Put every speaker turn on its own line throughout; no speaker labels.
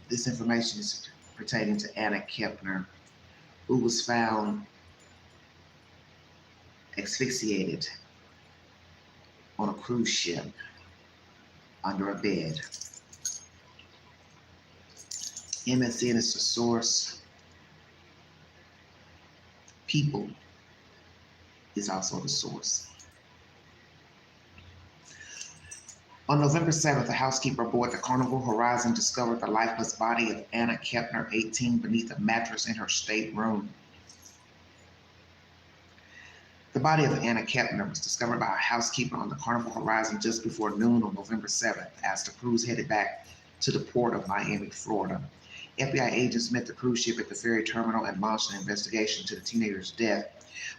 This information is pertaining to Anna KEPNER, who was found asphyxiated on a cruise ship under a bed. MSN is the source. People is also the source. On November 7th, a housekeeper aboard the Carnival Horizon discovered the lifeless body of Anna KEPNER, 18, beneath a mattress in her stateroom. The body of Anna KEPNER was discovered by a housekeeper on the Carnival Horizon just before noon on November 7th as the cruise headed back to the port of Miami, Florida. FBI agents met the cruise ship at the ferry terminal and launched an investigation into the teenager's death.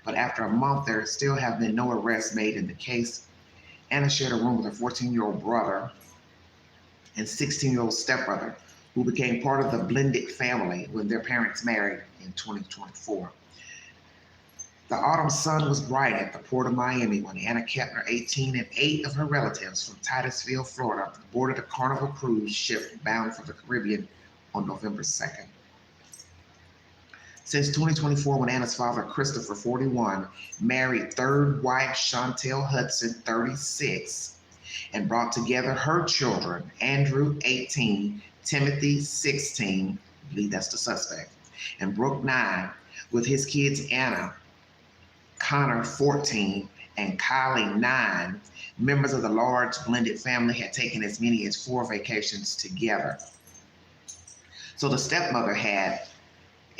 But after a month, there still have been no arrests made in the case. Anna shared a room with her 14-year-old brother and 16-year-old stepbrother, who became part of the blended family when their parents married in 2024. The autumn sun was bright at the port of Miami when Anna KEPNER, 18, and 8 of her relatives from Titusville, Florida, boarded a Carnival cruise ship bound for the Caribbean on November 2nd. Since 2024, when Anna's father, Christopher, 41, married third wife Chantel Hudson, 36, and brought together her children, Andrew, 18, Timothy, 16, I believe that's the suspect, and Brooke, 9, with his kids Anna, Connor, 14, and Kylie, 9, members of the large blended family had taken as many as 4 vacations together. So the stepmother had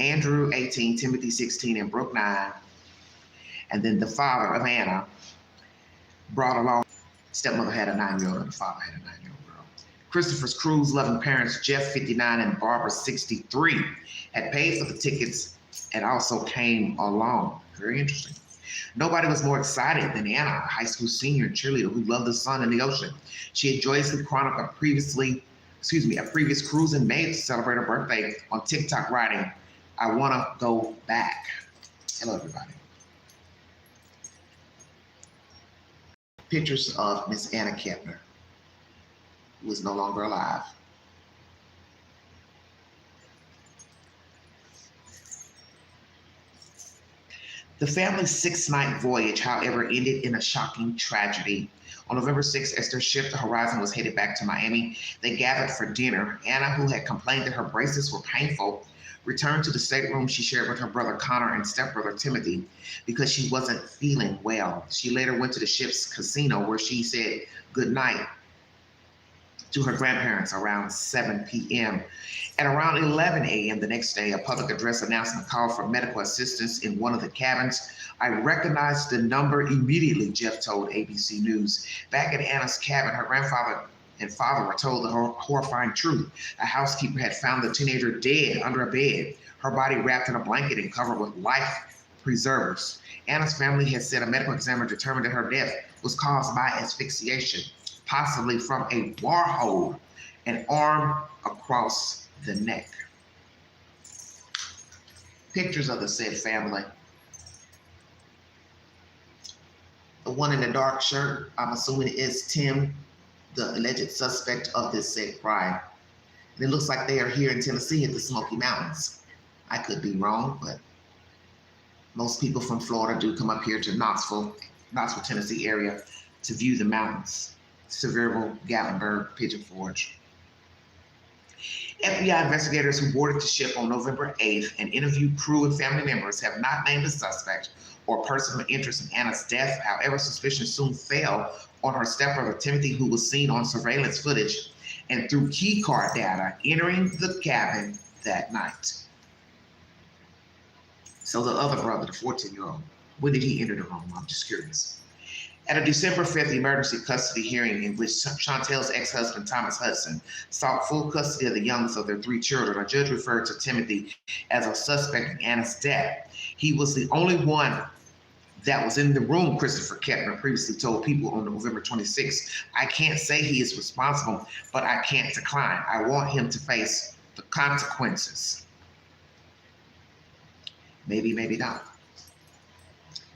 Andrew, 18, Timothy, 16, and Brooke, 9. And then the father of Anna brought along, stepmother had a 9-year-old and the father had a 9-year-old girl. Christopher's cruise-loving parents, Jeff, 59, and Barbara, 63, had paid for the tickets and also came along. Very interesting. Nobody was more excited than Anna, a high school senior and cheerleader who loved the sun and the ocean. She had joyously chronicled a previous cruise in May to celebrate her birthday on TikTok, writing, "I want to go back." Hello, everybody. Pictures of Miss Anna KEPNER, who is no longer alive. The family's 6-night voyage, however, ended in a shocking tragedy. On November 6th, as their ship, the Horizon, was headed back to Miami, they gathered for dinner. Anna, who had complained that her braces were painful, returned to the stateroom she shared with her brother Connor and stepbrother Timothy because she wasn't feeling well. She later went to the ship's casino where she said goodnight to her grandparents around 7 p.m. At around 11 a.m. the next day, a public address announcing a call for medical assistance in one of the cabins. "I recognized the number immediately," Jeff told ABC News. Back at Anna's cabin, her grandfather and father were told the horrifying truth. A housekeeper had found the teenager dead under a bed, her body wrapped in a blanket and covered with life preservers. Anna's family had said a medical examiner determined that her death was caused by asphyxiation, possibly from a bar hold, an arm across the neck. Pictures of the said family. The one in the dark shirt, I'm assuming is Tim, the alleged suspect of this said crime. And it looks like they are here in Tennessee at the Smoky Mountains. I could be wrong, but most people from Florida do come up here to Knoxville, Tennessee area to view the mountains. Sevierville, Gatlinburg, Pigeon Forge. FBI investigators who boarded the ship on November 8th and interviewed crew and family members have not named a suspect or person of interest in Anna's death. However, suspicion soon fell on her stepbrother Timothy, who was seen on surveillance footage and through key card data entering the cabin that night. So the other brother, the 14-year-old, when did he enter the room? I'm just curious. At a December 5th emergency custody hearing in which Chantel's ex-husband, Thomas Hudson, sought full custody of the youngest of their 3 children, a judge referred to Timothy as a suspect in Anna's death. He was the only one that was in the room, Christopher KEPNER previously told People on November 26th. "I can't say he is responsible, but I can't decline. I want him to face the consequences." Maybe, maybe not.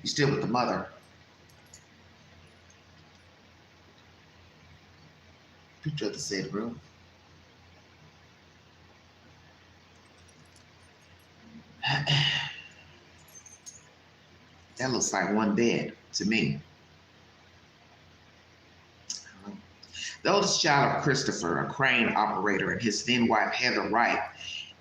You're still with the mother. Picture of the said room. That looks like one bed to me. The oldest child of Christopher, a crane operator, and his then wife Heather Wright,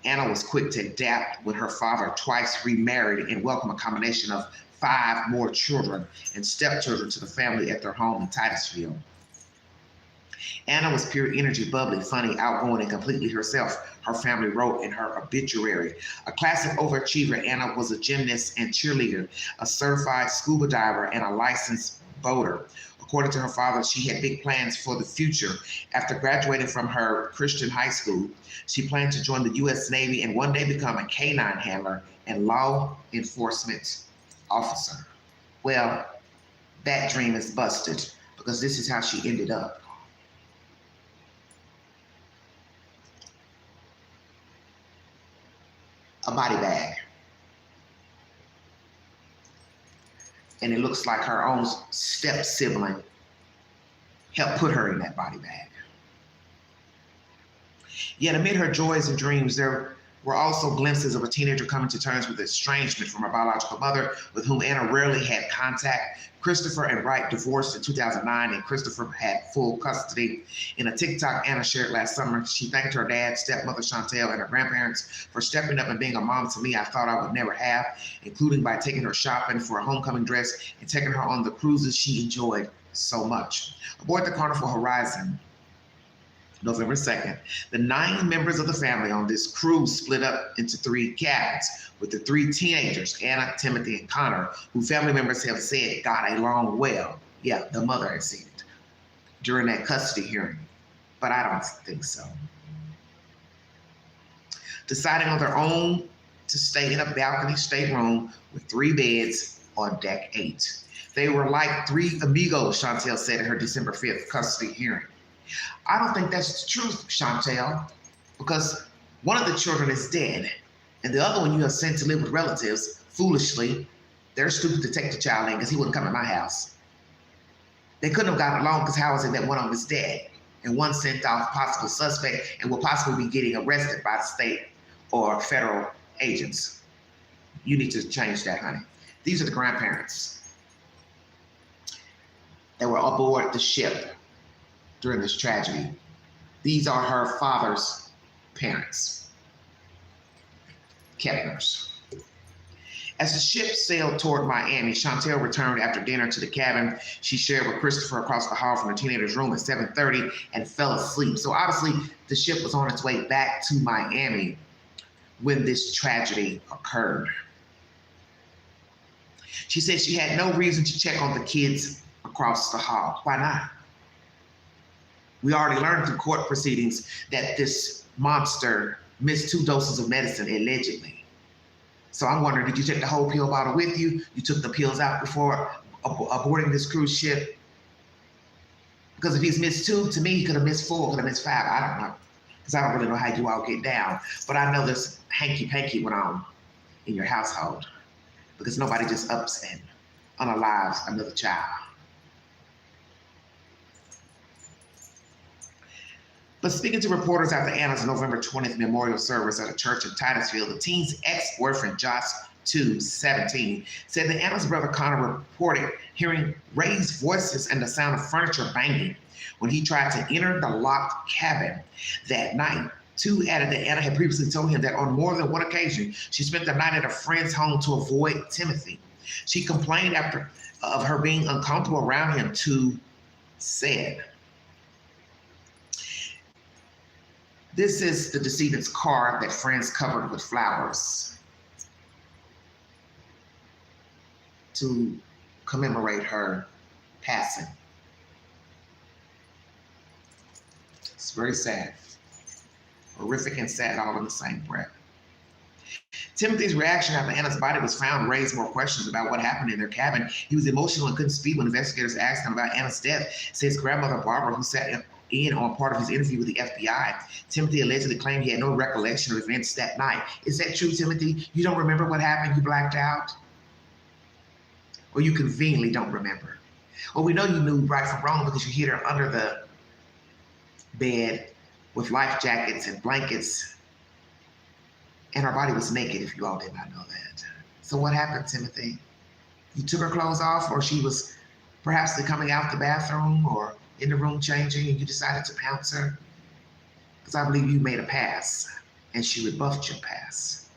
Anna was quick to adapt when her father twice remarried and welcomed a combination of 5 more children and stepchildren to the family at their home in Titusville. Anna was pure energy, bubbly, funny, outgoing, and completely herself, her family wrote in her obituary. A classic overachiever, Anna was a gymnast and cheerleader, a certified scuba diver, and a licensed boater. According to her father, she had big plans for the future. After graduating from her Christian high school, she planned to join the U.S. Navy and one day become a canine handler and law enforcement officer. Well, that dream is busted because this is how she ended up. A body bag. And it looks like her own step sibling helped put her in that body bag. Yet amid her joys and dreams, there were also glimpses of a teenager coming to terms with estrangement from her biological mother, with whom Anna rarely had contact. Christopher and Wright divorced in 2009, and Christopher had full custody. In a TikTok Anna shared last summer, she thanked her dad, stepmother Chantel, and her grandparents for stepping up and being a mom to me I thought I would never have, including by taking her shopping for a homecoming dress and taking her on the cruises she enjoyed so much. Aboard the Carnival Horizon, November 2nd, the 9 members of the family on this cruise split up into 3 cabins, with the 3 teenagers, Anna, Timothy, and Connor, who family members have said got along well. Yeah, the mother had said it during that custody hearing, but I don't think so. Deciding on their own to stay in a balcony stateroom with 3 beds on deck 8. They were like 3 amigos, Chantel said in her December 5th custody hearing. I don't think that's the truth, Chantel, because one of the children is dead, and the other one you have sent to live with relatives, foolishly. They're stupid to take the child in because he wouldn't come to my house. They couldn't have gotten along because how is it that one of them is dead and one sent off possible suspect and will possibly be getting arrested by the state or federal agents? You need to change that, honey. These are the grandparents that were aboard the ship during this tragedy. These are her father's parents, KEPNERs. As the ship sailed toward Miami, Chantel returned after dinner to the cabin she shared with Christopher across the hall from the teenager's room at 7:30 and fell asleep. So obviously the ship was on its way back to Miami when this tragedy occurred. She said she had no reason to check on the kids across the hall. Why not? We already learned through court proceedings that this monster missed 2 doses of medicine, allegedly. So I'm wondering, did you take the whole pill bottle with you? You took the pills out before aborting this cruise ship? Because if he's missed 2, to me, he could have missed 4, could have missed 5. I don't know. Because I don't really know how you all get down. But I know this hanky-panky went on in your household. Because nobody just ups and unalives another child. But speaking to reporters after Anna's November 20th memorial service at a church in Titusville, the teen's ex-boyfriend, Josh, 17, said that Anna's brother Connor reported hearing raised voices and the sound of furniture banging when he tried to enter the locked cabin that night. 2 added that Anna had previously told him that on more than one occasion, she spent the night at a friend's home to avoid Timothy. She complained of her being uncomfortable around him, 2 said. This is the decedent's car that friends covered with flowers to commemorate her passing. It's very sad. Horrific and sad all in the same breath. Timothy's reaction after Anna's body was found raised more questions about what happened in their cabin. He was emotional and couldn't speak when investigators asked him about Anna's death, says grandmother Barbara, who sat in on part of his interview with the FBI. Timothy allegedly claimed he had no recollection of events that night. Is that true, Timothy? You don't remember what happened? You blacked out? Or you conveniently don't remember? Well, we know you knew right from wrong because you hid her under the bed with life jackets and blankets And her body was naked, if you all did not know that. So what happened, Timothy? You took her clothes off, or she was perhaps coming out the bathroom or in the room changing, and you decided to pounce her? Because I believe you made a pass, and she rebuffed your pass.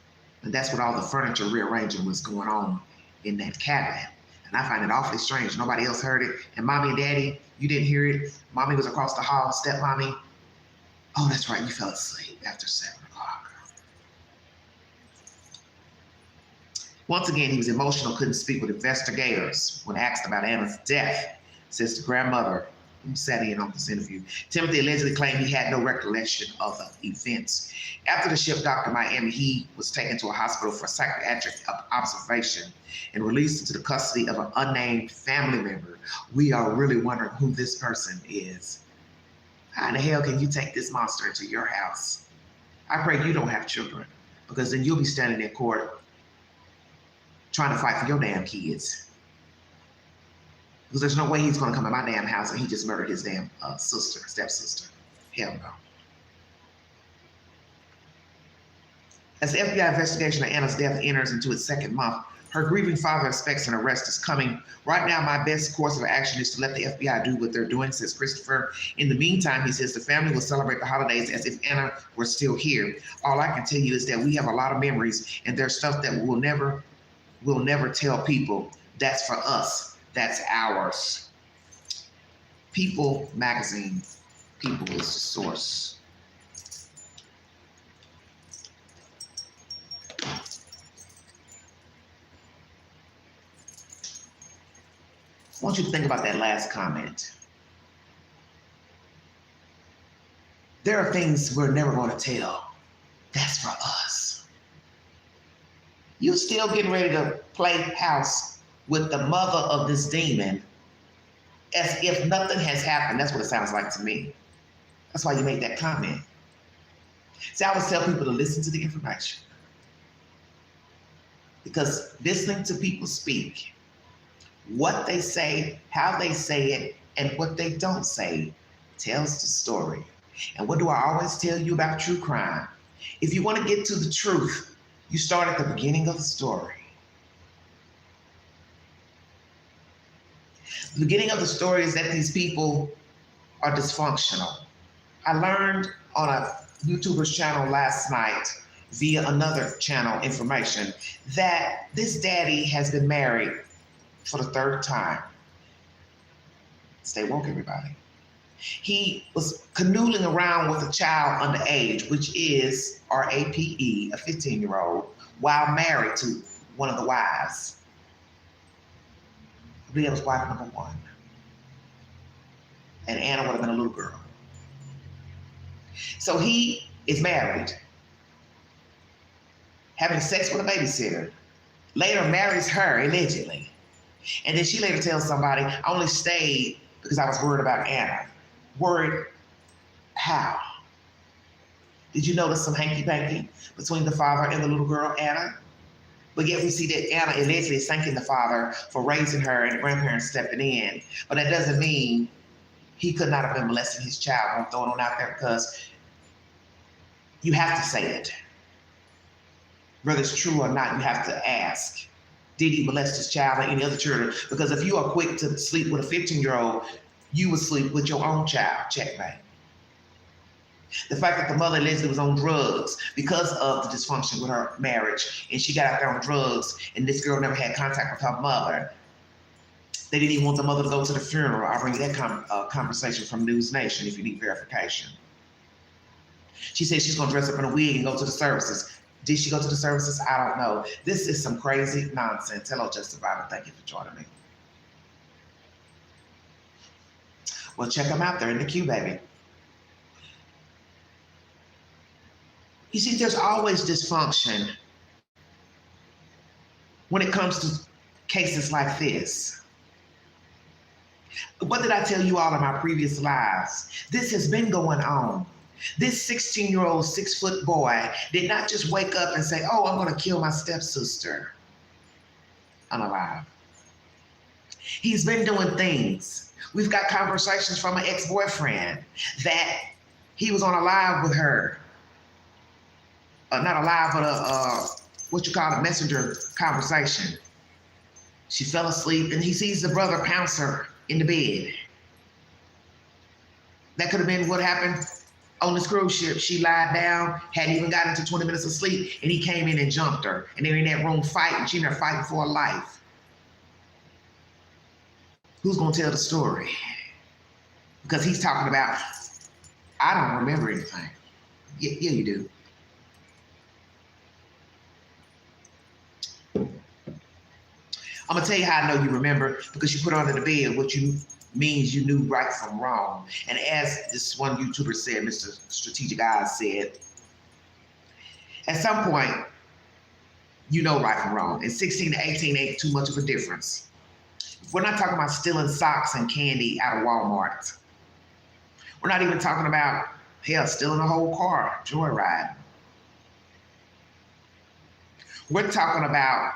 And that's what all the furniture rearranging was going on in that cabinet. And I find it awfully strange. Nobody else heard it. And mommy and daddy, you didn't hear it. Mommy was across the hall, stepmommy. Oh, that's right, you fell asleep after 7 o'clock. Once again, he was emotional, couldn't speak with investigators when asked about Anna's death, says the grandmother who sat in on this interview. Timothy allegedly claimed he had no recollection of the events. After the ship docked in Miami, he was taken to a hospital for psychiatric observation and released into the custody of an unnamed family member. We are really wondering who this person is. How in the hell can you take this monster into your house? I pray you don't have children, because then you'll be standing in court trying to fight for your damn kids. Because there's no way he's going to come in my damn house and he just murdered his damn stepsister. Hell no. As the FBI investigation of Anna's death enters into its second month, her grieving father expects an arrest is coming. Right now, my best course of action is to let the FBI do what they're doing, says Christopher. In the meantime, he says the family will celebrate the holidays as if Anna were still here. All I can tell you is that we have a lot of memories, and there's stuff that we'll never tell people. That's for us. That's ours. People magazine. People is the source. I want you to think about that last comment. There are things we're never going to tell. That's for us. You still getting ready to play house with the mother of this demon as if nothing has happened. That's what it sounds like to me. That's why you made that comment. See, I always tell people to listen to the information, because listening to people speak, what they say, how they say it, and what they don't say tells the story. And what do I always tell you about true crime? If you want to get to the truth, you start at the beginning of the story. The beginning of the story is that these people are dysfunctional. I learned on a YouTuber's channel last night via another channel information that this daddy has been married for the third time. Stay woke, everybody. He was canoodling around with a child underage, which is RAPE, a 15-year-old, while married to one of the wives. I believe it was wife number 1. And Anna would have been a little girl. So he is married, having sex with a babysitter, later marries her, allegedly. And then she later tells somebody, I only stayed because I was worried about Anna. Worried how? Did you notice some hanky-panky between the father and the little girl, Anna? But yet we see that Anna allegedly is thanking the father for raising her and the grandparents stepping in. But that doesn't mean he could not have been molesting his child. I'm throwing it out there because you have to say it. Whether it's true or not, you have to ask. Did he molest his child or any other children? Because if you are quick to sleep with a 15-year-old, you would sleep with your own child. Checkmate. The fact that the mother allegedly was on drugs because of the dysfunction with her marriage, and she got out there on drugs, and this girl never had contact with her mother. They didn't even want the mother to go to the funeral. I'll bring you that conversation from News Nation if you need verification. She said she's going to dress up in a wig and go to the services. Did she go to the services? I don't know. This is some crazy nonsense. Hello, Justice Bible. Thank you for joining me. Well, check them out. They're in the queue, baby. You see, there's always dysfunction when it comes to cases like this. What did I tell you all in my previous lives? This has been going on. This 16-year-old, 6-foot boy did not just wake up and say, oh, I'm going to kill my stepsister. I'm alive. He's been doing things. We've got conversations from an ex-boyfriend that he was on a live with her. not a live, but what you call a messenger conversation. She fell asleep and he sees the brother pounce her in the bed. That could have been what happened on this cruise ship. She lied down, hadn't even gotten to 20 minutes of sleep, and he came in and jumped her. And they're in that room fighting. She's in there fighting for her life. Who's going to tell the story? Because he's talking about, I don't remember anything. Yeah, you do. I'm going to tell you how I know you remember, because you put under the bed what you means you knew right from wrong. And as this one YouTuber said, Mr. Strategic Eyes said, at some point, you know right from wrong. And 16 to 18 ain't too much of a difference. We're not talking about stealing socks and candy out of Walmart. We're not even talking about, hell, stealing a whole car, joyriding. We're talking about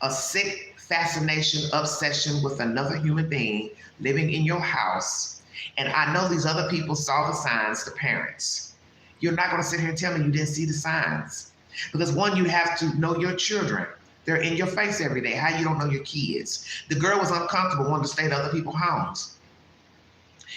a sick fascination, obsession with another human being living in your house. And I know these other people saw the signs, the parents. You're not going to sit here and tell me you didn't see the signs. Because one, you have to know your children. They're in your face every day. How you don't know your kids? The girl was uncomfortable, wanted to stay at other people's homes.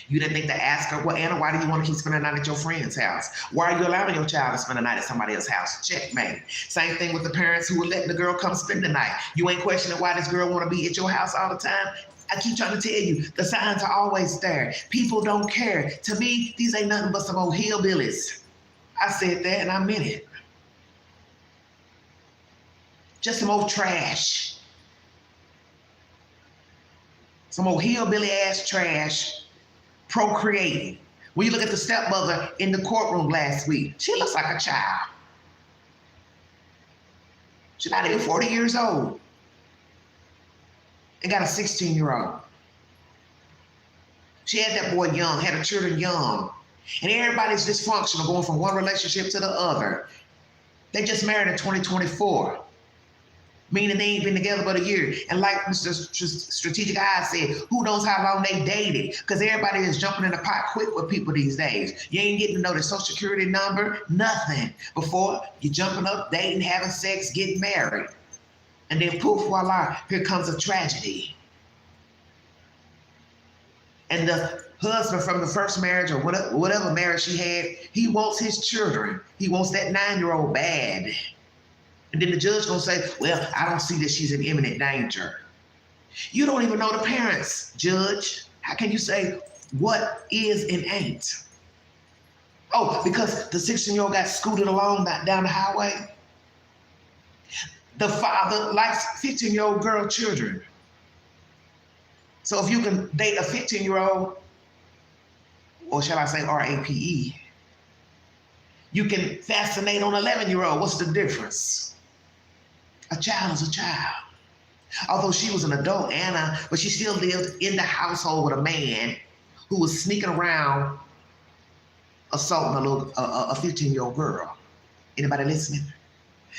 You didn't think to ask her, well, Anna, why do you want to keep spending the night at your friend's house? Why are you allowing your child to spend the night at somebody else's house? Checkmate. Same thing with the parents who were letting the girl come spend the night. You ain't questioning why this girl want to be at your house all the time. I keep trying to tell you, the signs are always there. People don't care. To me, these ain't nothing but some old hillbillies. I said that and I meant it. Just some old trash. Some old hillbilly ass trash procreating. When you look at the stepmother in the courtroom last week, she looks like a child. She's not even 40 years old and got a 16-year-old. She had that boy young, had her children young, and everybody's dysfunctional, going from one relationship to the other. They just married in 2024. Meaning they ain't been together but a year. And like Mr. Strategic Eyes said, who knows how long they dated? Because everybody is jumping in the pot quick with people these days. You ain't getting to know their social security number, nothing. Before you're jumping up, dating, having sex, getting married. And then poof, voila, here comes a tragedy. And the husband from the first marriage or whatever marriage she had, he wants his children. He wants that 9-year-old bad. And then the judge gonna say, well, I don't see that she's in imminent danger. You don't even know the parents, judge. How can you say what is and ain't? Oh, because the 16-year-old got scooted along down the highway? The father likes 15-year-old girl children. So if you can date a 15-year-old, or shall I say RAPE, you can fascinate on 11-year-old. What's the difference? A child is a child. Although she was an adult, Anna, but she still lived in the household with a man who was sneaking around assaulting a 15-year-old girl. Anybody listening?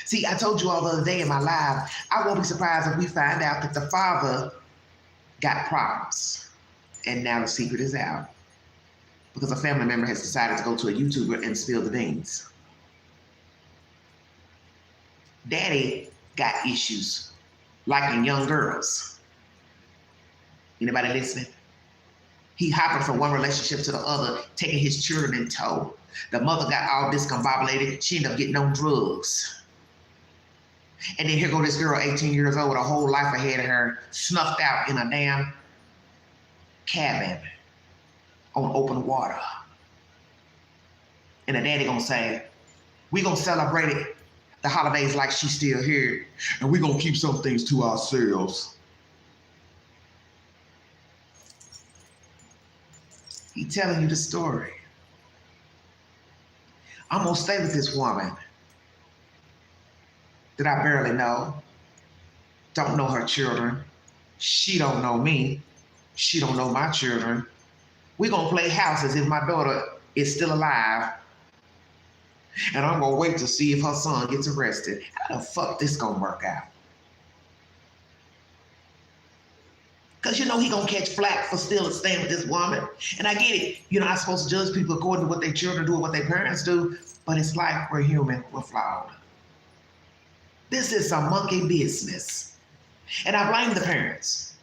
See, I told you all the other day in my live, I won't be surprised if we find out that the father got problems. And now the secret is out. Because a family member has decided to go to a YouTuber and spill the beans. Daddy got issues, liking young girls. Anybody listening? He hopping from one relationship to the other, taking his children in tow. The mother got all discombobulated. She ended up getting on drugs. And then here go this girl, 18 years old, with a whole life ahead of her, snuffed out in a damn cabin on open water. And the daddy gonna say, we gonna celebrate it, the holidays like she's still here, and we gonna keep some things to ourselves. He telling you the story. I'm gonna stay with this woman that I barely know, don't know her children. She don't know me. She don't know my children. We're gonna play house as if my daughter is still alive. And I'm gonna wait to see if her son gets arrested. How the fuck this gonna work out? Because you know he gonna catch flack for still staying with this woman. And I get it. You're not supposed to judge people according to what their children do or what their parents do. But it's like we're human, we're flawed. This is some monkey business. And I blame the parents.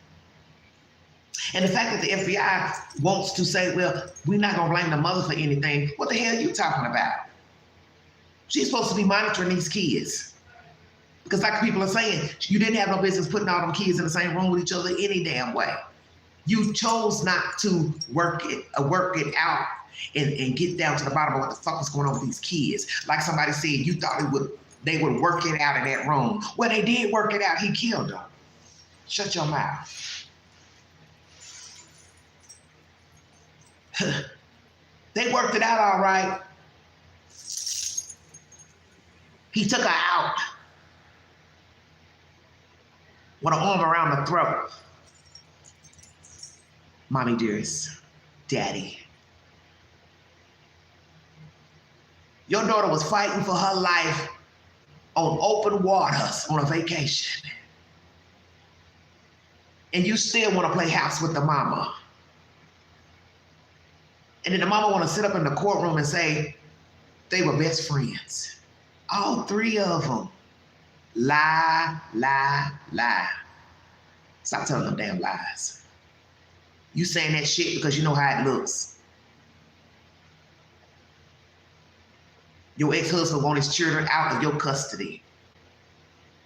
And the fact that the FBI wants to say, well, we're not gonna blame the mother for anything. What the hell are you talking about? She's supposed to be monitoring these kids. Because like people are saying, you didn't have no business putting all them kids in the same room with each other any damn way. You chose not to work it out and get down to the bottom of what the fuck is going on with these kids. Like somebody said, you thought they would work it out in that room. Well, they did work it out. He killed them. Shut your mouth. They worked it out all right. He took her out with an arm around the throat. Mommy dearest, daddy. Your daughter was fighting for her life on open waters on a vacation. And you still want to play house with the mama. And then the mama want to sit up in the courtroom and say they were best friends. All three of them. Lie, lie, lie. Stop telling them damn lies. You saying that shit because you know how it looks. Your ex-husband wants his children out of your custody.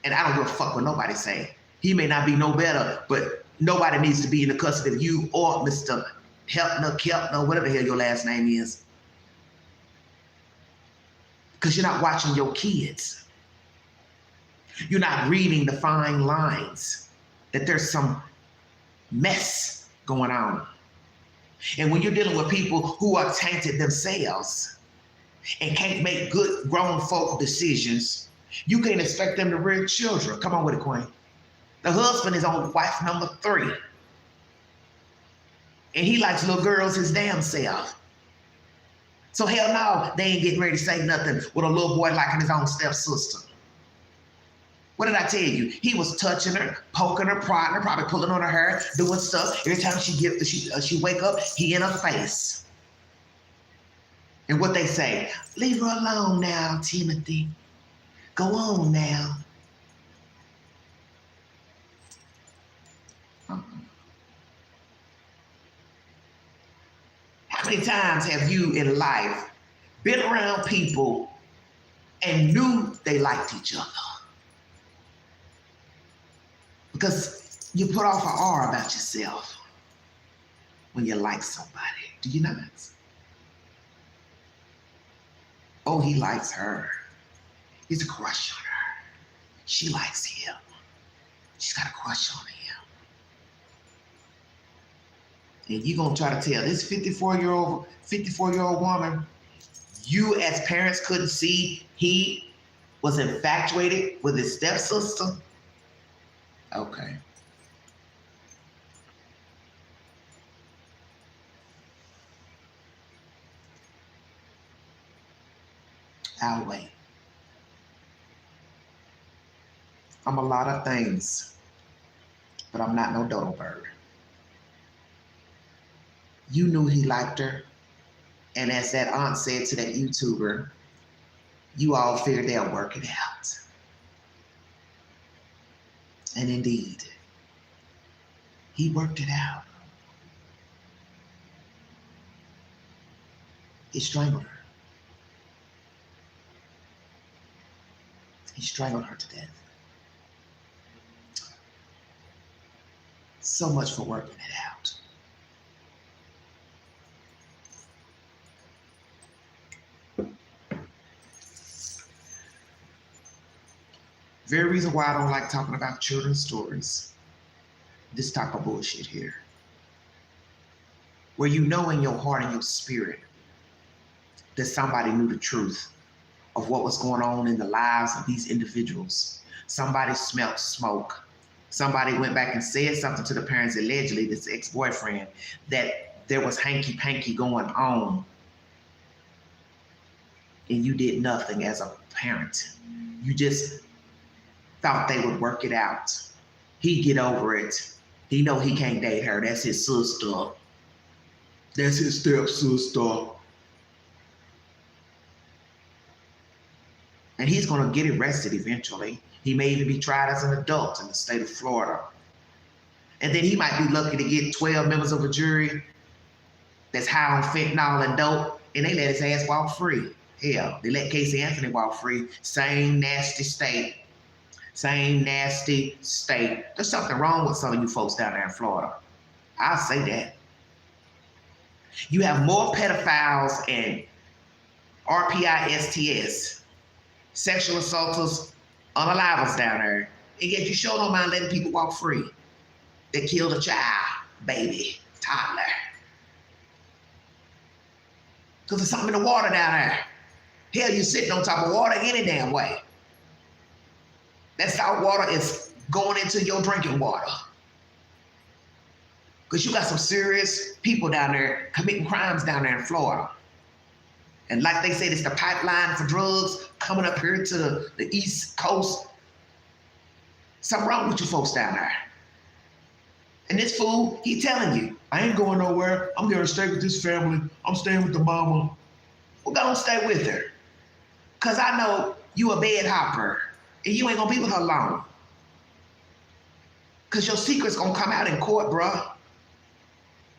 And I don't give a fuck what nobody say. He may not be no better, but nobody needs to be in the custody of you or Mr. KEPNER, whatever the hell your last name is. Because you're not watching your kids. You're not reading the fine lines, that there's some mess going on. And when you're dealing with people who are tainted themselves and can't make good grown folk decisions, you can't expect them to rear children. Come on with it, Queen. The husband is on wife number 3. And he likes little girls his damn self. So hell no, they ain't getting ready to say nothing with a little boy liking his own stepsister. What did I tell you? He was touching her, poking her, prodding her, probably pulling on her hair, doing stuff. Every time she wake up, he in her face. And what they say, leave her alone now, Timothy. Go on now. How many times have you in life been around people and knew they liked each other? Because you put off an aura about yourself when you like somebody. Do you not? Oh, he likes her. He's a crush on her. She likes him. She's got a crush on him. And you're going to try to tell this 54-year-old woman, you as parents couldn't see he was infatuated with his stepsister? Okay. I'll wait. I'm a lot of things, but I'm not no dodo bird. You knew he liked her, and as that aunt said to that YouTuber, you all figured they'll work it out. And indeed, he worked it out. He strangled her. He strangled her to death. So much for working it out. Very reason why I don't like talking about children's stories. This type of bullshit here. Where you know in your heart and your spirit that somebody knew the truth of what was going on in the lives of these individuals. Somebody smelled smoke. Somebody went back and said something to the parents, allegedly, this ex-boyfriend, that there was hanky-panky going on. And you did nothing as a parent. You just thought they would work it out. He'd get over it. He know he can't date her. That's his sister. That's his stepsister. And he's going to get arrested eventually. He may even be tried as an adult in the state of Florida. And then he might be lucky to get 12 members of a jury that's high on fentanyl and dope, and they let his ass walk free. Hell, they let Casey Anthony walk free. Same nasty state. Same nasty state. There's something wrong with some of you folks down there in Florida. I'll say that. You have more pedophiles and RPISTS, sexual assaulters, unalivers down there, and yet you sure don't mind letting people walk free. They killed a child, baby, toddler. Because there's something in the water down there. Hell, you're sitting on top of water any damn way. That salt water is going into your drinking water. Because you got some serious people down there committing crimes down there in Florida. And like they said, it's the pipeline for drugs coming up here to the East Coast. Something wrong with you folks down there. And this fool, he telling you, I ain't going nowhere. I'm going to stay with this family. I'm staying with the mama. Well, go and stay with her. Because I know you a bed hopper. And you ain't going to be with her long. Because your secret's going to come out in court, bruh.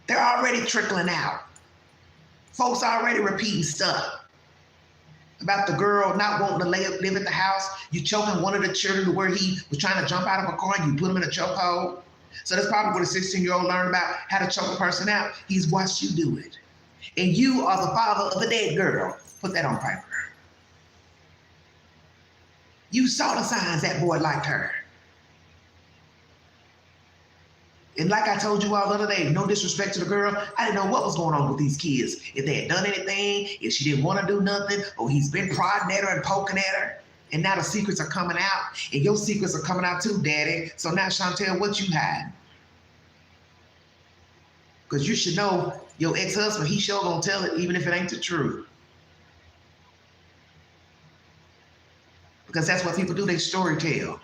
They're already trickling out. Folks already repeating stuff about the girl not wanting to live at the house. You choking one of the children to where he was trying to jump out of a car and you put him in a chokehold. So that's probably what a 16-year-old learned about how to choke a person out. He's watched you do it. And you are the father of a dead girl. Put that on paper. You saw the signs that boy liked her. And like I told you all the other day, no disrespect to the girl, I didn't know what was going on with these kids. If they had done anything, if she didn't want to do nothing, or he's been prodding at her and poking at her. And now the secrets are coming out. And your secrets are coming out too, Daddy. So now, Chantel, what you hiding? Because you should know your ex-husband, he sure gonna tell it even if it ain't the truth. Because that's what people do, they story tell.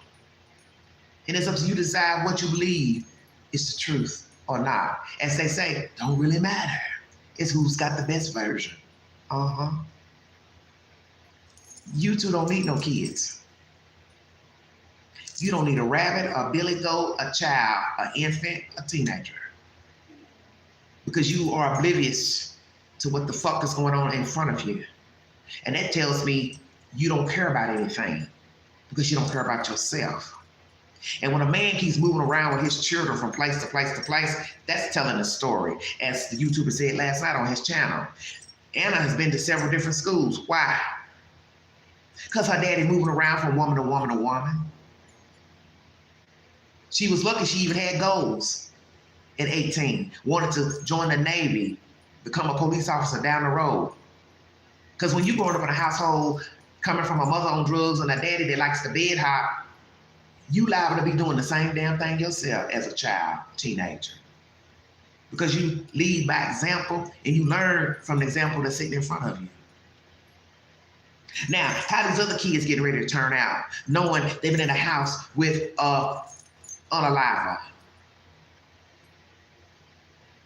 And it's up to you to decide what you believe is the truth or not. As they say, don't really matter. It's who's got the best version. You two don't need no kids. You don't need a rabbit, a billy goat, a child, an infant, a teenager. Because you are oblivious to what the fuck is going on in front of you. And that tells me you don't care about anything because you don't care about yourself. And when a man keeps moving around with his children from place to place to place, that's telling a story. As the YouTuber said last night on his channel, Anna has been to several different schools. Why? Because her daddy moving around from woman to woman to woman. She was lucky she even had goals at 18. Wanted to join the Navy, become a police officer down the road. Because when you growing up in a household coming from a mother on drugs and a daddy that likes to bed hop, you liable to be doing the same damn thing yourself as a child, teenager. Because you lead by example and you learn from the example that's sitting in front of you. Now, how these other kids getting ready to turn out, knowing they've been in a house with unaliver,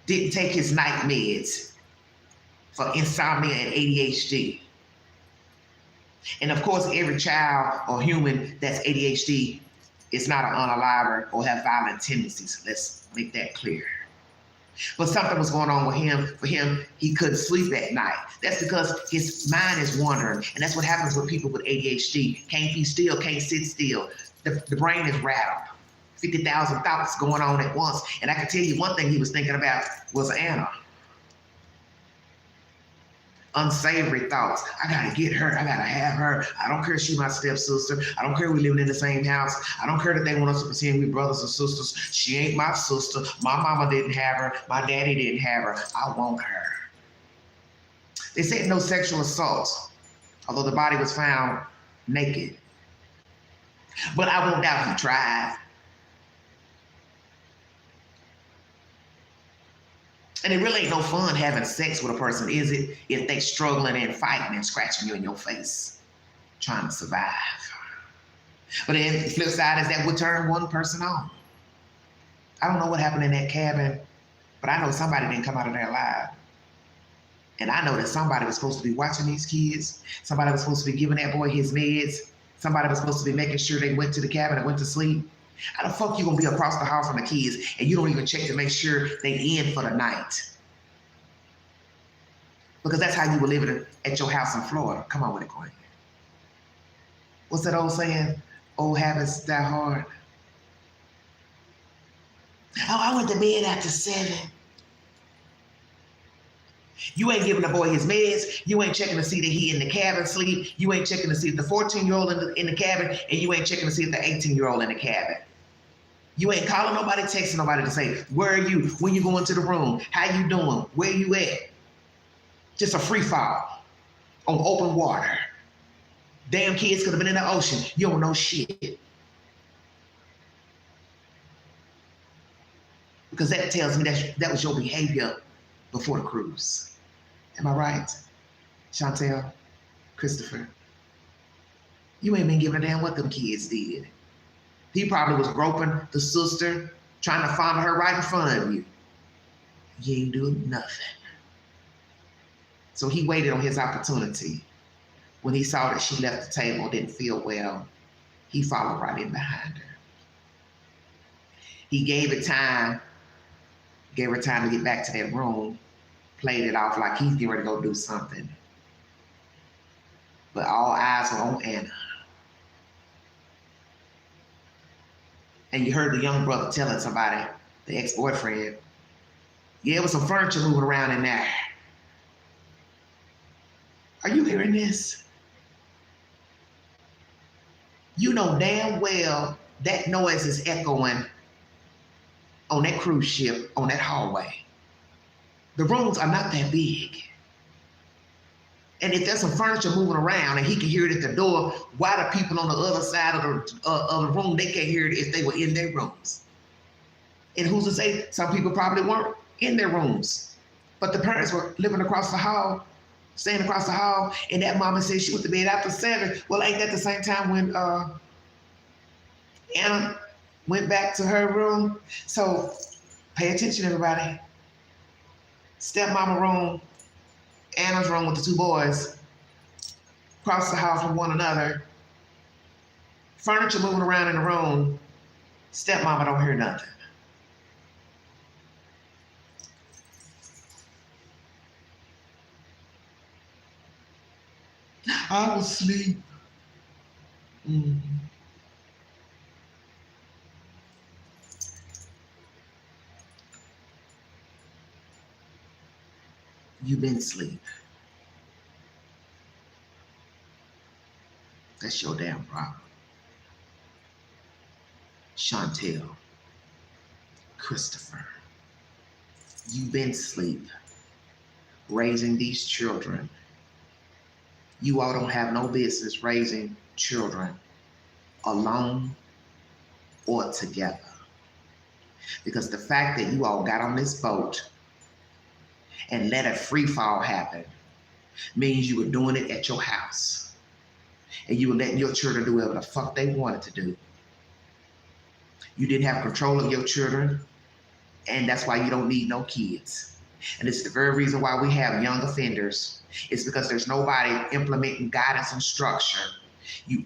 didn't take his night meds for insomnia and ADHD. And of course, every child or human that's ADHD is not an unaliver or have violent tendencies. Let's make that clear. But something was going on with him. For him, he couldn't sleep at night. That's because his mind is wandering. And that's what happens with people with ADHD. Can't be still, can't sit still. The brain is rattled. 50,000 thoughts going on at once. And I can tell you one thing he was thinking about was Anna. Unsavory thoughts. I gotta get her. I gotta have her. I don't care if she's my stepsister. I don't care we living in the same house. I don't care that they want us to pretend we brothers and sisters. She ain't my sister. My mama didn't have her. My daddy didn't have her. I want her. They said no sexual assaults, although the body was found naked. But I won't doubt he tried. And it really ain't no fun having sex with a person, is it? If they struggling and fighting and scratching you in your face, trying to survive. But then the flip side is that would turn one person on. I don't know what happened in that cabin, but I know somebody didn't come out of there alive. And I know that somebody was supposed to be watching these kids. Somebody was supposed to be giving that boy his meds. Somebody was supposed to be making sure they went to the cabin and went to sleep. How the fuck you gonna be across the hall from the kids and you don't even check to make sure they in for the night? Because that's how you were living at your house in Florida. Come on with it, Queen. What's that old saying? Old habits die hard. Oh, I went to bed after 7. You ain't giving the boy his meds. You ain't checking to see that he in the cabin sleep. You ain't checking to see if the 14-year-old in the cabin, and you ain't checking to see if the 18-year-old in the cabin. You ain't calling nobody, texting nobody to say, where are you? When you go into the room? How you doing? Where you at? Just a free fall on open water. Damn kids could have been in the ocean. You don't know shit. Because that tells me that was your behavior before the cruise. Am I right? Chantel, Christopher, you ain't been giving a damn what them kids did. He probably was groping the sister, trying to find her right in front of you. You ain't doing nothing. So he waited on his opportunity. When he saw that she left the table, didn't feel well, he followed right in behind her. He gave her time to get back to that room, played it off like he's getting ready to go do something. But all eyes were on Anna. And you heard the young brother telling somebody, the ex-boyfriend, yeah, there was some furniture moving around in there. Are you hearing this? You know damn well that noise is echoing on that cruise ship, on that hallway. The rooms are not that big. And if there's some furniture moving around and he can hear it at the door, why the people on the other side of the room, they can't hear it if they were in their rooms? And who's to say some people probably weren't in their rooms, but the parents were living across the hall, staying across the hall, and that mama said she went to bed after 7. Well, ain't that the same time when Anna went back to her room? So pay attention, everybody. Stepmama room, Anna's room with the 2 boys, across the house from one another, furniture moving around in the room, stepmama don't hear nothing. I was asleep. You've been asleep. That's your damn problem. Chantel, Christopher, you've been asleep raising these children. You all don't have no business raising children alone or together. Because the fact that you all got on this boat and let a free fall happen means you were doing it at your house. And you were letting your children do whatever the fuck they wanted to do. You didn't have control of your children, and that's why you don't need no kids. And it's the very reason why we have young offenders. It's because there's nobody implementing guidance and structure. You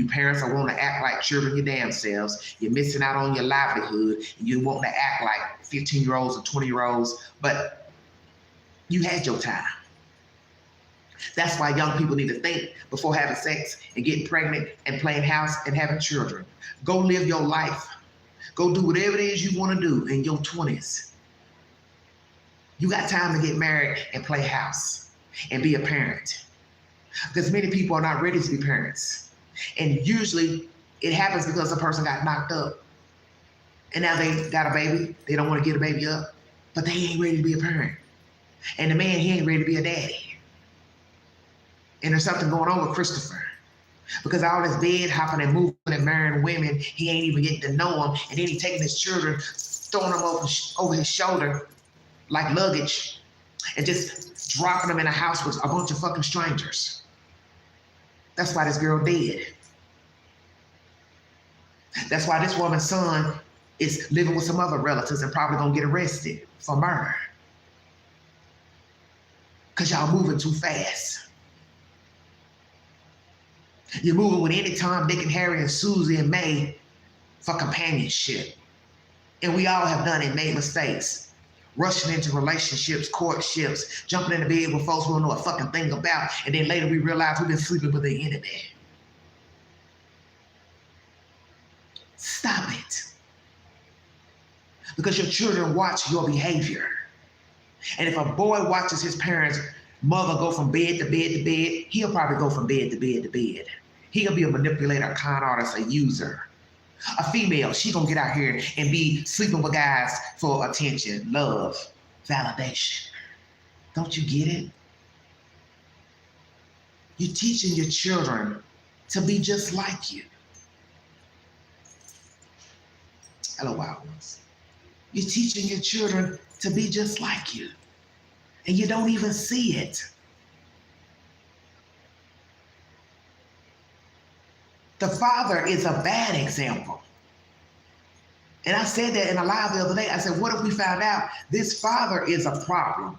parents are wanting to act like children your damn selves. You're missing out on your livelihood. And you want to act like 15-year-olds or 20-year-olds, but you had your time. That's why young people need to think before having sex and getting pregnant and playing house and having children. Go live your life. Go do whatever it is you want to do in your 20s. You got time to get married and play house and be a parent. Because many people are not ready to be parents. And usually it happens because a person got knocked up. And now they got a baby. They don't want to get a baby up, but they ain't ready to be a parent. And the man, he ain't ready to be a daddy. And there's something going on with Christopher. Because all this bed hopping and moving and marrying women, he ain't even getting to know them. And then he taking his children, throwing them over his shoulder like luggage, and just dropping them in a house with a bunch of fucking strangers. That's why this girl dead. That's why this woman's son is living with some other relatives and probably gonna get arrested for murder. Because y'all moving too fast. You're moving with any Tom, Dick, and Harry, and Susie, and May for companionship. And we all have done it, made mistakes. Rushing into relationships, courtships, jumping into bed with folks we don't know a fucking thing about, and then later we realize we've been sleeping with the enemy. Stop it. Because your children watch your behavior. And if a boy watches his parents' mother go from bed to bed to bed, he'll probably go from bed to bed to bed. He'll be a manipulator, a con artist, a user. A female, she gonna get out here and be sleeping with guys for attention, love, validation. Don't you get it? You're teaching your children to be just like you. Hello, wild ones. You're teaching your children to be just like you, and you don't even see it. The father is a bad example. And I said that in a live the other day. I said, what if we found out this father is a problem?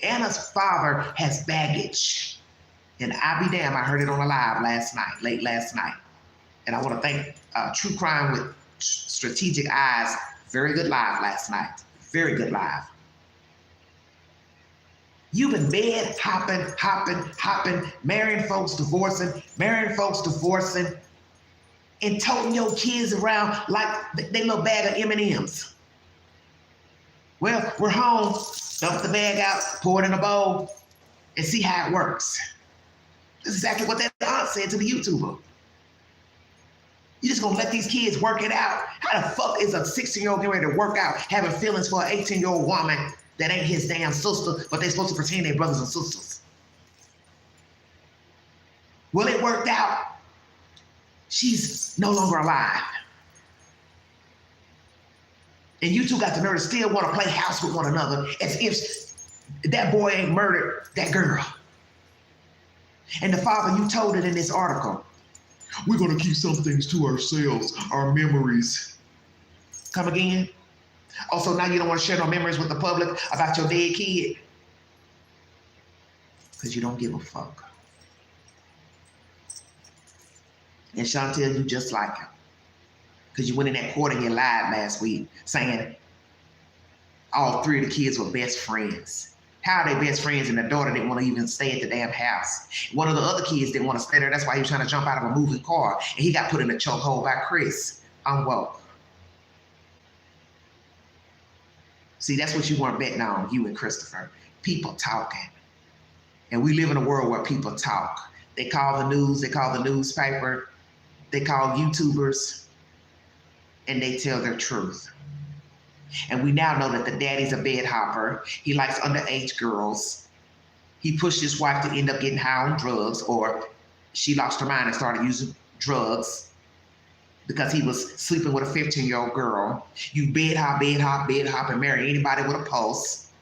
Anna's father has baggage. And I be damned, I heard it on a live last night, late last night. And I want to thank True Crime with Strategic Eyes. Very good live last night. Very good live. You've been bed hopping, marrying folks, divorcing, and toting your kids around like they little bag of M&Ms. Well, we're home, dump the bag out, pour it in a bowl, and see how it works. That's exactly what that aunt said to the YouTuber. You just gonna let these kids work it out? How the fuck is a 16-year-old getting ready to work out, having feelings for an 18-year-old woman that ain't his damn sister, but they're supposed to pretend they're brothers and sisters? Well, it worked out. She's no longer alive. And you two got the nerve to still want to play house with one another as if that boy ain't murdered that girl. And the father, you told it in this article. We're going to keep some things to ourselves, our memories. Come again? Also, now you don't want to share no memories with the public about your dead kid? Because you don't give a fuck. And Chantel, you just like him. Because you went in that court and you lied last week, saying all three of the kids were best friends. How are they best friends and the daughter didn't want to even stay at the damn house? One of the other kids didn't want to stay there. That's why he was trying to jump out of a moving car. And he got put in a chokehold by Chris. I'm woke. See, that's what you weren't betting on, you and Christopher. People talking. And we live in a world where people talk. They call the news, they call the newspaper, they call YouTubers, and they tell their truth. And we now know that the daddy's a bed hopper. He likes underage girls. He pushed his wife to end up getting high on drugs, or she lost her mind and started using drugs because he was sleeping with a 15-year-old girl. You bed hop, and marry anybody with a pulse.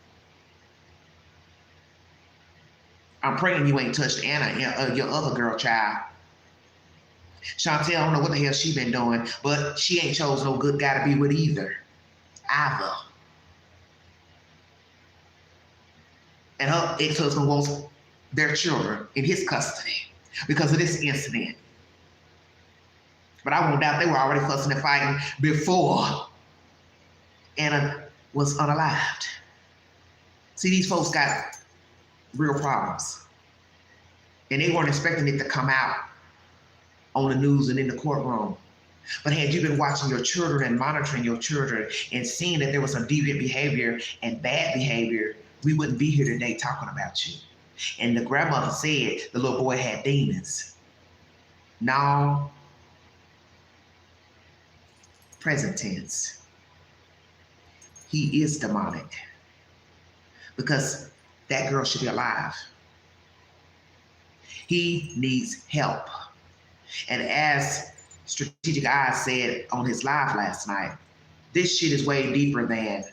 I'm praying you ain't touched Anna, your other girl child. Chantel, I don't know what the hell she been doing, but she ain't chose no good guy to be with either. And her ex-husband wants their children in his custody because of this incident. But I won't doubt they were already fussing and fighting before Anna was unalived. See, these folks got real problems. And they weren't expecting it to come out on the news and in the courtroom. But had you been watching your children and monitoring your children and seeing that there was some deviant behavior and bad behavior, we wouldn't be here today talking about you. And the grandmother said the little boy had demons. No. Present tense. He is demonic. Because that girl should be alive. He needs help. And as Strategic Eyes said on his live last night, this shit is way deeper than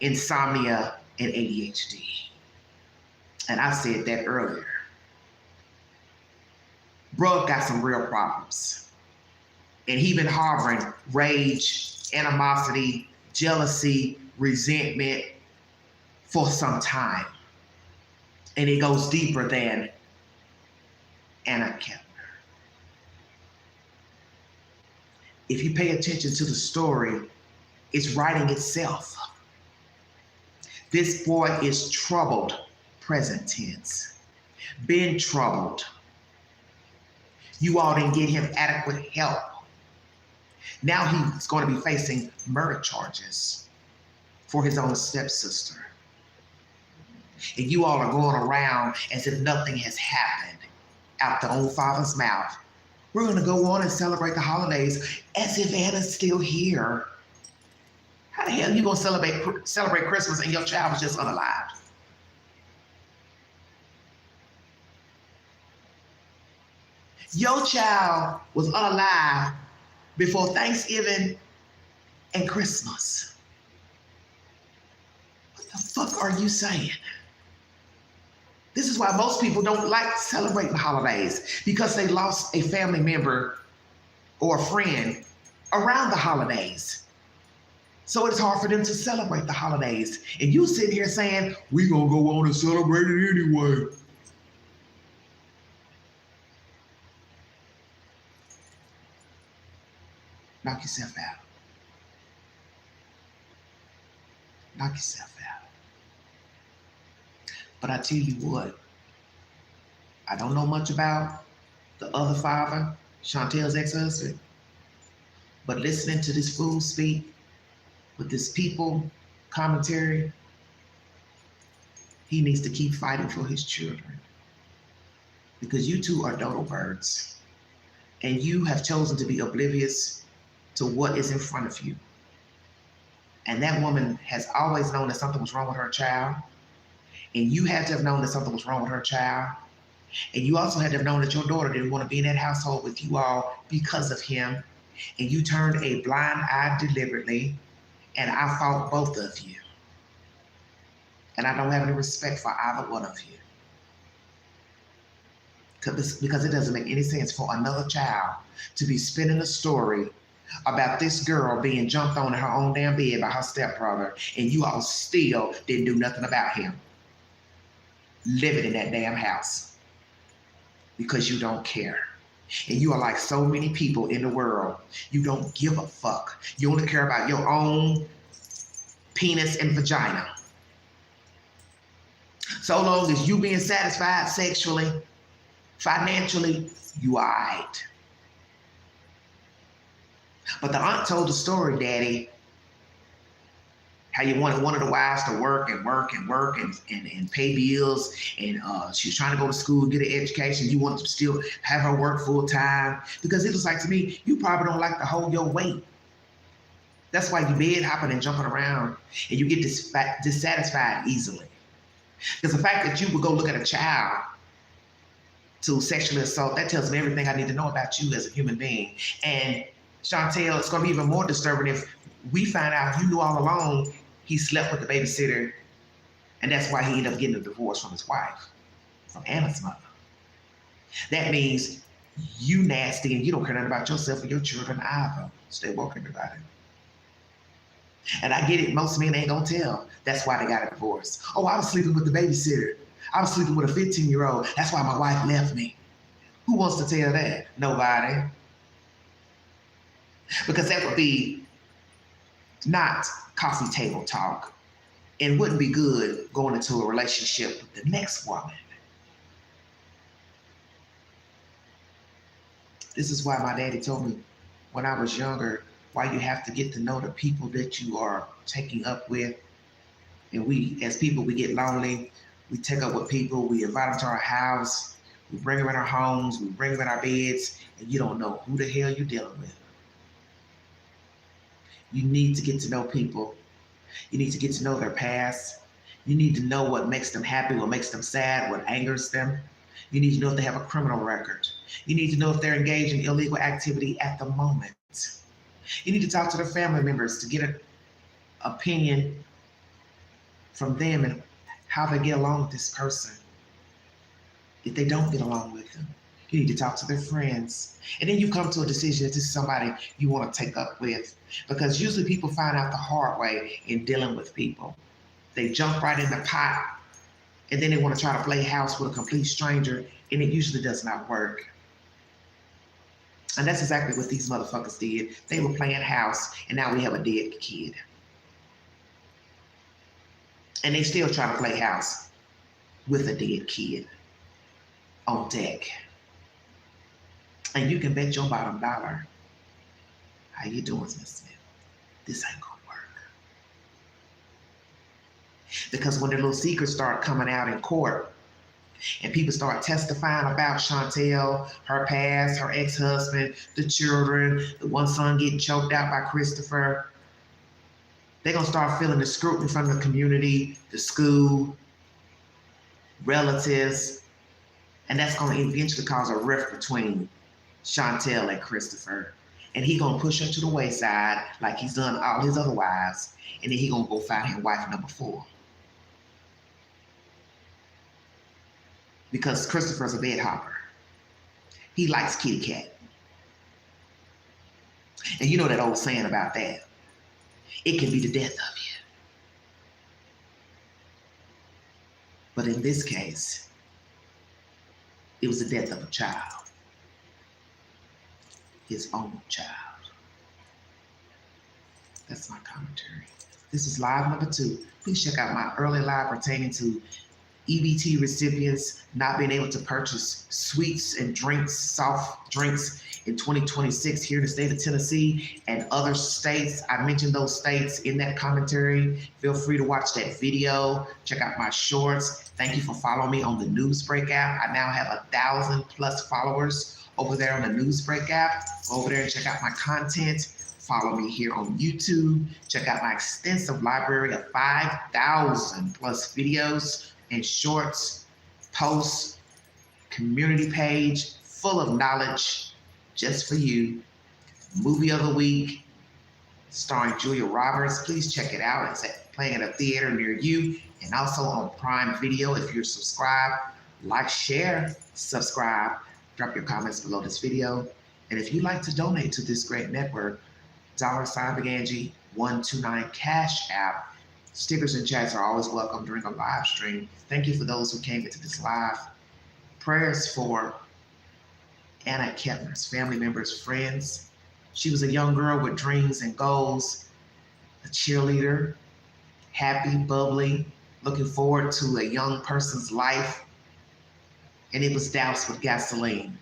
insomnia and ADHD. And I said that earlier. Bro got some real problems. And he been harboring rage animosity, jealousy, resentment for some time. And it goes deeper than Anna KEPNER. If you pay attention to the story, it's writing itself. This boy is troubled, present tense. Been troubled. You all didn't get him adequate help. Now he's going to be facing murder charges for his own stepsister. And you all are going around as if nothing has happened out the own father's mouth. We're going to go on and celebrate the holidays as if Anna's still here. How the hell are you going to celebrate Christmas and your child was just unalived? Your child was unalive before Thanksgiving and Christmas. What the fuck are you saying? This is why most people don't like celebrating the holidays, because they lost a family member or a friend around the holidays. So it's hard for them to celebrate the holidays. And you sitting here saying, we gonna go on and celebrate it anyway. Knock yourself out. Knock yourself out. But I tell you what, I don't know much about the other father, Chantel's ex-husband, but listening to this fool speak with this people commentary, he needs to keep fighting for his children, because you two are dodo birds and you have chosen to be oblivious to what is in front of you. And that woman has always known that something was wrong with her child. And you had to have known that something was wrong with her child. And you also had to have known that your daughter didn't want to be in that household with you all because of him. And you turned a blind eye deliberately. And I fought both of you. And I don't have any respect for either one of you. Because it doesn't make any sense for another child to be spinning a story about this girl being jumped on in her own damn bed by her stepbrother, and you all still didn't do nothing about him living in that damn house because you don't care. And you are like so many people in the world. You don't give a fuck. You only care about your own penis and vagina. So long as you being satisfied sexually, financially, you all right. But the aunt told the story, Daddy, how you wanted one of the wives to work and pay bills, and she was trying to go to school, get an education. You wanted to still have her work full time, because it was like, to me, you probably don't like to hold your weight. That's why you bed hopping and jumping around, and you get dissatisfied easily. Because the fact that you would go look at a child to sexually assault, that tells me everything I need to know about you as a human being. And Chantel, it's going to be even more disturbing if we find out you knew all along he slept with the babysitter, and that's why he ended up getting a divorce from his wife, from Anna's mother. That means you nasty and you don't care nothing about yourself or your children either. Stay woke, everybody. And I get it, most men ain't gonna tell. That's why they got a divorce. Oh, I was sleeping with the babysitter. I was sleeping with a 15-year-old. That's why my wife left me. Who wants to tell that? Nobody. Because that would be not coffee table talk, and wouldn't be good going into a relationship with the next woman. This is why my daddy told me when I was younger, why you have to get to know the people that you are taking up with. And we, as people, we get lonely. We take up with people. We invite them to our house. We bring them in our homes. We bring them in our beds. And you don't know who the hell you're dealing with. You need to get to know people. You need to get to know their past. You need to know what makes them happy, what makes them sad, what angers them. You need to know if they have a criminal record. You need to know if they're engaged in illegal activity at the moment. You need to talk to their family members to get an opinion from them and how they get along with this person. If they don't get along with them, You need to talk to their friends. And then you come to a decision that this is somebody you want to take up with. Because usually people find out the hard way in dealing with people. They jump right in the pot and then they want to try to play house with a complete stranger, and it usually does not work. And that's exactly what these motherfuckers did. They were playing house, and now we have a dead kid. And they still try to play house with a dead kid on deck. And you can bet your bottom dollar, how you doing, Miss Smith? This ain't gonna work. Because when the little secrets start coming out in court and people start testifying about Chantel, her past, her ex-husband, the children, the one son getting choked out by Christopher, they're gonna start feeling the scrutiny from the community, the school, relatives, and that's gonna eventually cause a rift between Chantel and Christopher. And he gonna push her to the wayside like he's done all his other wives, and then he gonna go find him wife number 4. Because Christopher's a bed hopper. He likes kitty cat. And you know that old saying about that. It can be the death of you. But in this case, it was the death of a child. His own child. That's my commentary. This is live number 2. Please check out my early live pertaining to EBT recipients not being able to purchase sweets and drinks, soft drinks in 2026 here in the state of Tennessee and other states. I mentioned those states in that commentary. Feel free to watch that video. Check out my shorts. Thank you for following me on the Newsbreak app. I now have 1,000+ followers over there on the Newsbreak app. Go over there and check out my content. Follow me here on YouTube. Check out my extensive library of 5,000+ videos and shorts, posts, community page full of knowledge just for you. Movie of the week starring Julia Roberts. Please check it out. It's playing at a theater near you and also on Prime Video. If you're subscribed, like, share, subscribe. Drop your comments below this video. And if you'd like to donate to this great network, $BigAngie129 Cash App. Stickers and chats are always welcome during a live stream. Thank you for those who came into this live. Prayers for Anna KEPNER's family members, friends. She was a young girl with dreams and goals, a cheerleader, happy, bubbly, looking forward to a young person's life. And it was doused with gasoline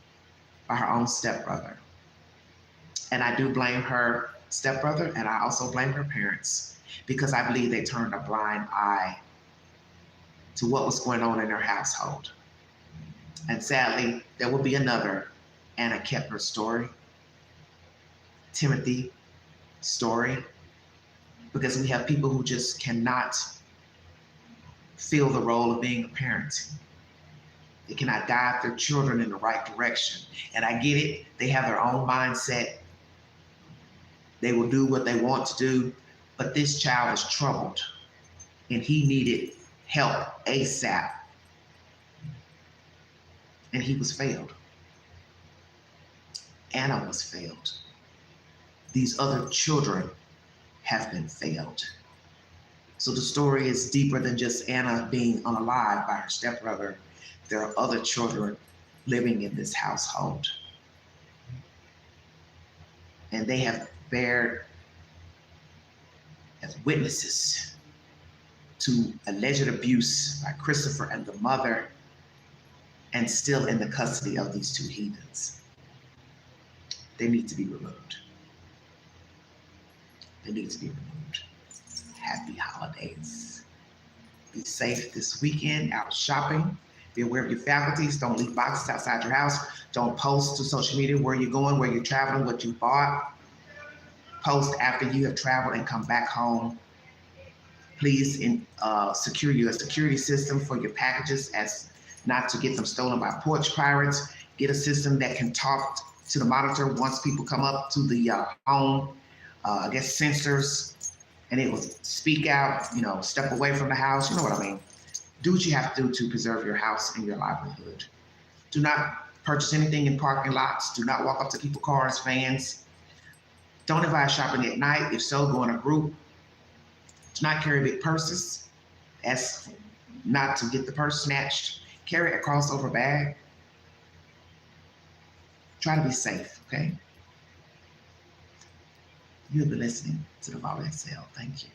by her own stepbrother. And I do blame her stepbrother, and I also blame her parents, because I believe they turned a blind eye to what was going on in their household. And sadly, there will be another Anna KEPNER story, Timothy story, because we have people who just cannot fill the role of being a parent. They cannot guide their children in the right direction. And I get it, they have their own mindset. They will do what they want to do, but this child was troubled and he needed help ASAP. And he was failed. Anna was failed. These other children have been failed. So the story is deeper than just Anna being unalived by her stepbrother. There are other children living in this household. And they have bared as witnesses to alleged abuse by Christopher and the mother, and still in the custody of these 2 heathens. They need to be removed. They need to be removed. Happy holidays. Be safe this weekend, out shopping. Be aware of your faculties. Don't leave boxes outside your house. Don't post to social media where you're going, where you're traveling, what you bought. Post after you have traveled and come back home. Please secure your security system for your packages as not to get them stolen by porch pirates. Get a system that can talk to the monitor once people come up to the home. Get sensors, and it will speak out, step away from the house. You know what I mean? Do what you have to do to preserve your house and your livelihood. Do not purchase anything in parking lots. Do not walk up to people's cars, vans. Don't advise shopping at night. If so, go in a group. Do not carry big purses. Ask not to get the purse snatched. Carry a crossover bag. Try to be safe, okay? You've been listening to the Volley Excel. Thank you.